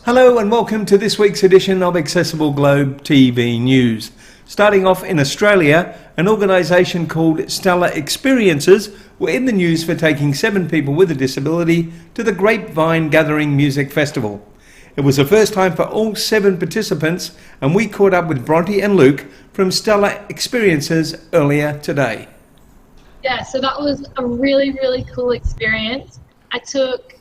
Hello and welcome to this week's edition of Accessible Globe TV News. Starting off in Australia, an organisation called Stellar Experiences were in the news for taking 7 people with a disability to the Grapevine Gathering Music Festival. It was the first time for all 7 participants, and we caught up with Bronte and Luke from Stellar Experiences earlier today. Yeah, so that was a really cool experience. I took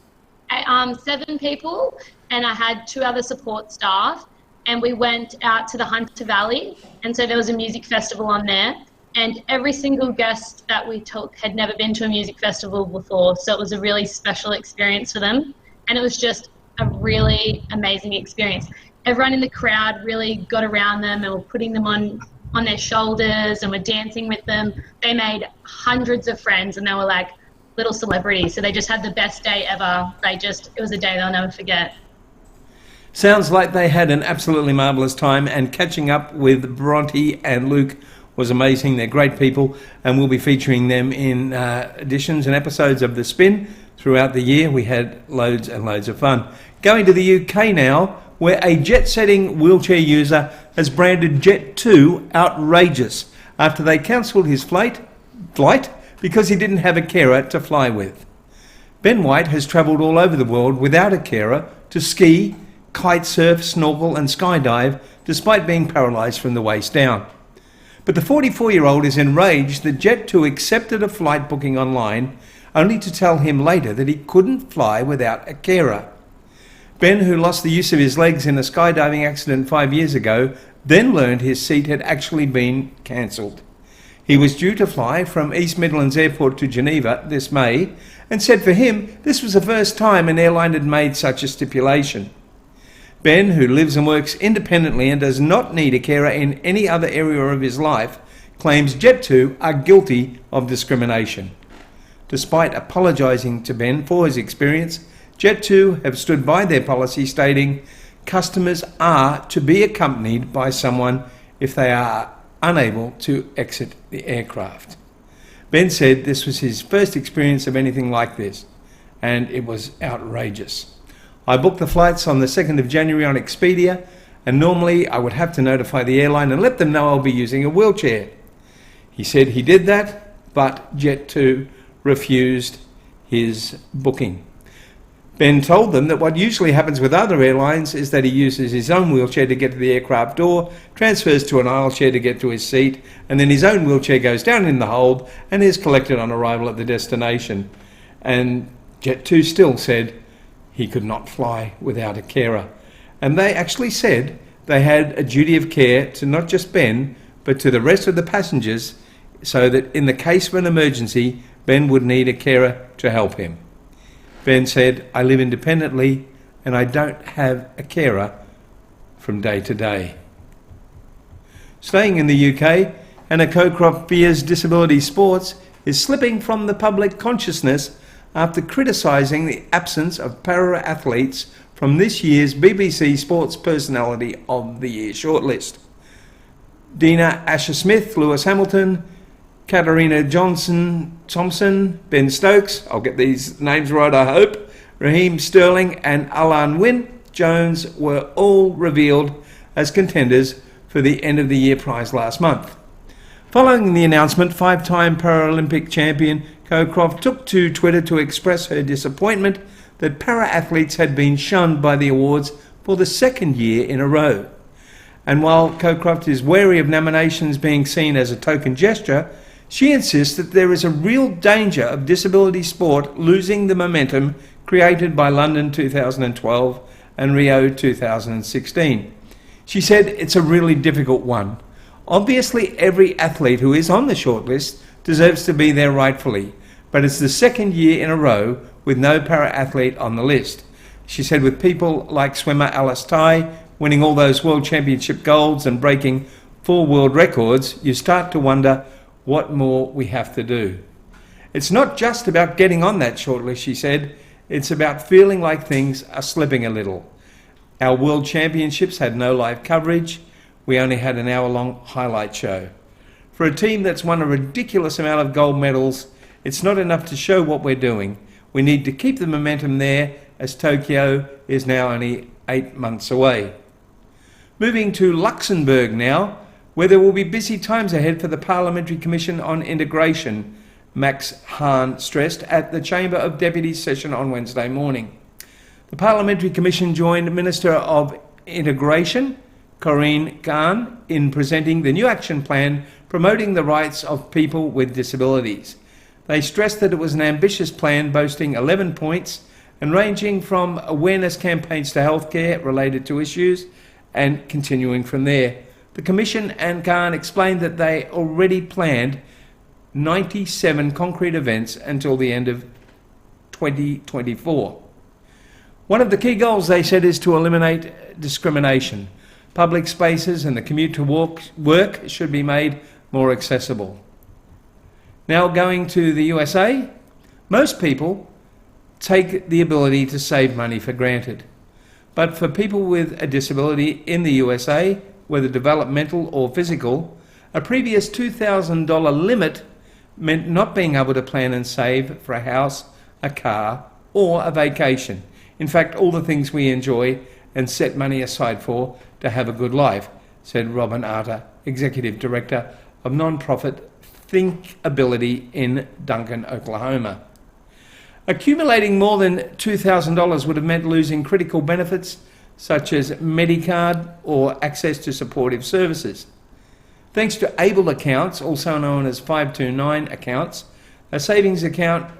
7 people and I had 2 other support staff, and we went out to the Hunter Valley, and so there was a music festival on there, and every single guest that we took had never been to a music festival before, so it was a really special experience for them, and it was just a really amazing experience. Everyone in the crowd really got around them and were putting them on their shoulders and were dancing with them. They made hundreds of friends and they were like little celebrities, so they just had the best day ever. It was a day they'll never forget. Sounds like they had an absolutely marvellous time, and catching up with Bronte and Luke was amazing. They're great people, and we'll be featuring them in editions and episodes of The Spin throughout the year. We had loads and loads of fun. Going to the UK now, where a jet-setting wheelchair user has branded Jet 2 outrageous after they cancelled his flight because he didn't have a carer to fly with. Ben White has travelled all over the world without a carer to ski, kite surf, snorkel and skydive despite being paralysed from the waist down. But the 44-year-old is enraged that Jet2 accepted a flight booking online only to tell him later that he couldn't fly without a carer. Ben, who lost the use of his legs in a skydiving accident 5 years ago, then learned his seat had actually been cancelled. He was due to fly from East Midlands Airport to Geneva this May, and said for him this was the first time an airline had made such a stipulation. Ben, who lives and works independently and does not need a carer in any other area of his life, claims Jet2 are guilty of discrimination. Despite apologising to Ben for his experience, Jet2 have stood by their policy, stating customers are to be accompanied by someone if they are unable to exit the aircraft. Ben said this was his first experience of anything like this, and it was outrageous. I booked the flights on the 2nd of January on Expedia, and normally I would have to notify the airline and let them know I'll be using a wheelchair. He said he did that, but Jet2 refused his booking. Ben told them that what usually happens with other airlines is that he uses his own wheelchair to get to the aircraft door, transfers to an aisle chair to get to his seat, and then his own wheelchair goes down in the hold and is collected on arrival at the destination. And Jet2 still said he could not fly without a carer. And they actually said they had a duty of care to not just Ben, but to the rest of the passengers, so that in the case of an emergency, Ben would need a carer to help him. Ben said, I live independently and I don't have a carer from day to day. Staying in the UK, Anna Coe Croft fears disability sports is slipping from the public consciousness after criticising the absence of para-athletes from this year's BBC Sports Personality of the Year shortlist. Dina Asher-Smith, Lewis Hamilton, Katarina Thompson, Ben Stokes, I'll get these names right I hope, Raheem Sterling and Alan Wynne-Jones were all revealed as contenders for the end of the year prize last month. Following the announcement, 5-time Paralympic champion Coe Croft took to Twitter to express her disappointment that para-athletes had been shunned by the awards for the 2nd year in a row. And while Coe Croft is wary of nominations being seen as a token gesture, she insists that there is a real danger of disability sport losing the momentum created by London 2012 and Rio 2016. She said it's a really difficult one. Obviously, every athlete who is on the shortlist deserves to be there rightfully, but it's the 2nd year in a row with no para-athlete on the list. She said with people like swimmer Alice Tai winning all those world championship golds and breaking 4 world records, you start to wonder what more we have to do. It's not just about getting on that shortlist, she said, it's about feeling like things are slipping a little. Our world championships had no live coverage. We only had an hour-long highlight show. For a team that's won a ridiculous amount of gold medals, it's not enough to show what we're doing. We need to keep the momentum there, as Tokyo is now only 8 months away. Moving to Luxembourg now, where there will be busy times ahead for the Parliamentary Commission on Integration, Max Hahn stressed at the Chamber of Deputies session on Wednesday morning. The Parliamentary Commission joined Minister of Integration, Corinne Kahn, in presenting the new action plan promoting the rights of people with disabilities. They stressed that it was an ambitious plan boasting 11 points and ranging from awareness campaigns to healthcare related to issues and continuing from there. The Commission and Kahn explained that they already planned 97 concrete events until the end of 2024. One of the key goals, they said, is to eliminate discrimination. Public spaces and the commute to work should be made more accessible. Now going to the USA, most people take the ability to save money for granted. But for people with a disability in the USA, whether developmental or physical, a previous $2,000 limit meant not being able to plan and save for a house, a car, or a vacation. In fact, all the things we enjoy and set money aside for to have a good life, said Robin Arter, Executive Director of non-profit Thinkability in Duncan, Oklahoma. Accumulating more than $2,000 would have meant losing critical benefits such as Medicard or access to supportive services. Thanks to ABLE accounts, also known as 529 accounts, a savings account,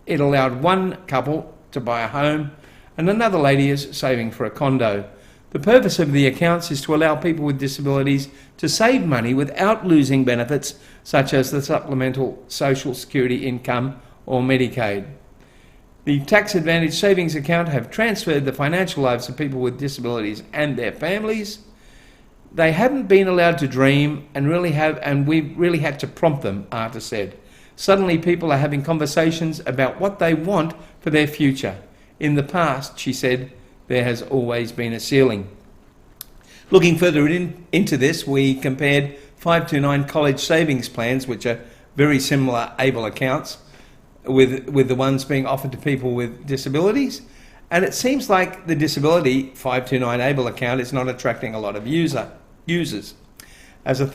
it allowed one couple to buy a home and another lady is saving for a condo. The purpose of the accounts is to allow people with disabilities to save money without losing benefits such as the supplemental social security income or Medicaid. The tax advantage savings account have transferred the financial lives of people with disabilities and their families. They haven't been allowed to dream and we've really had to prompt them, Arter said. Suddenly people are having conversations about what they want for their future. In the past, she said, there has always been a ceiling. Looking further into this, we compared 529 college savings plans, which are very similar ABLE accounts, with the ones being offered to people with disabilities. And it seems like the disability 529 ABLE account is not attracting a lot of users. As of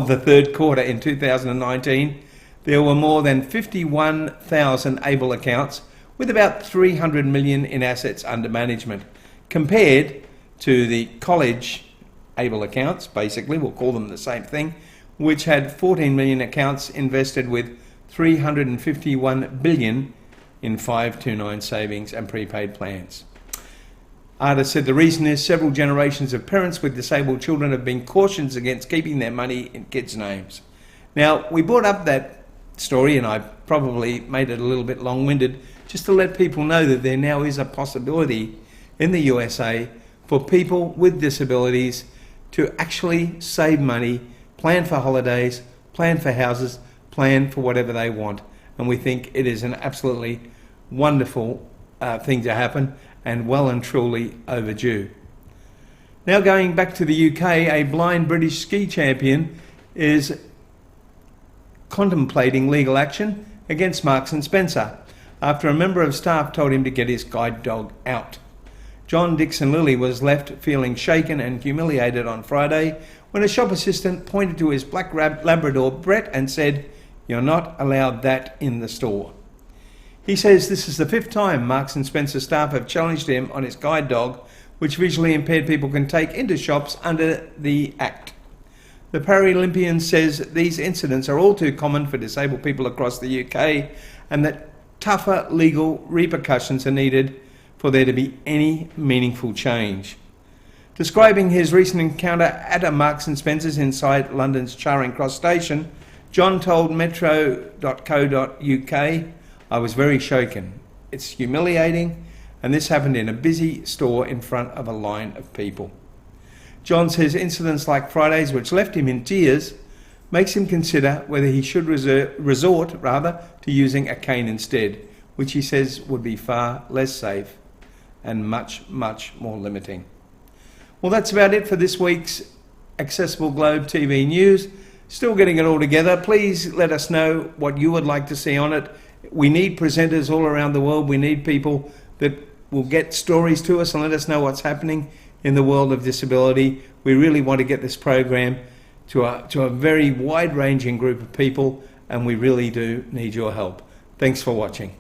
the third quarter in 2019, there were more than 51,000 ABLE accounts with about 300 million in assets under management, compared to the college ABLE accounts, basically, we'll call them the same thing, which had 14 million accounts invested with 351 billion in 529 savings and prepaid plans. Arter said the reason is several generations of parents with disabled children have been cautioned against keeping their money in kids' names. Now, we brought up that story, and I probably made it a little bit long-winded, just to let people know that there now is a possibility in the USA for people with disabilities to actually save money, plan for holidays, plan for houses, plan for whatever they want. And we think it is an absolutely wonderful thing to happen and well and truly overdue. Now going back to the UK, a blind British ski champion is contemplating legal action against Marks and Spencer after a member of staff told him to get his guide dog out. John Dixon Lilly was left feeling shaken and humiliated on Friday when a shop assistant pointed to his black Labrador Brett and said, "You're not allowed that in the store." He says this is the 5th time Marks and Spencer staff have challenged him on his guide dog, which visually impaired people can take into shops under the Act. The Paralympian says these incidents are all too common for disabled people across the UK and that tougher legal repercussions are needed for there to be any meaningful change. Describing his recent encounter at a Marks and Spencer's inside London's Charing Cross station, John told metro.co.uk, "I was very shaken. It's humiliating, and this happened in a busy store in front of a line of people." John says incidents like Friday's, which left him in tears, makes him consider whether he should resort to using a cane instead, which he says would be far less safe and much, much more limiting. Well, that's about it for this week's Accessible Globe TV News. Still getting it all together. Please let us know what you would like to see on it. We need presenters all around the world. We need people that will get stories to us and let us know what's happening in the world of disability. We really want to get this program to a very wide-ranging group of people, and we really do need your help. Thanks for watching.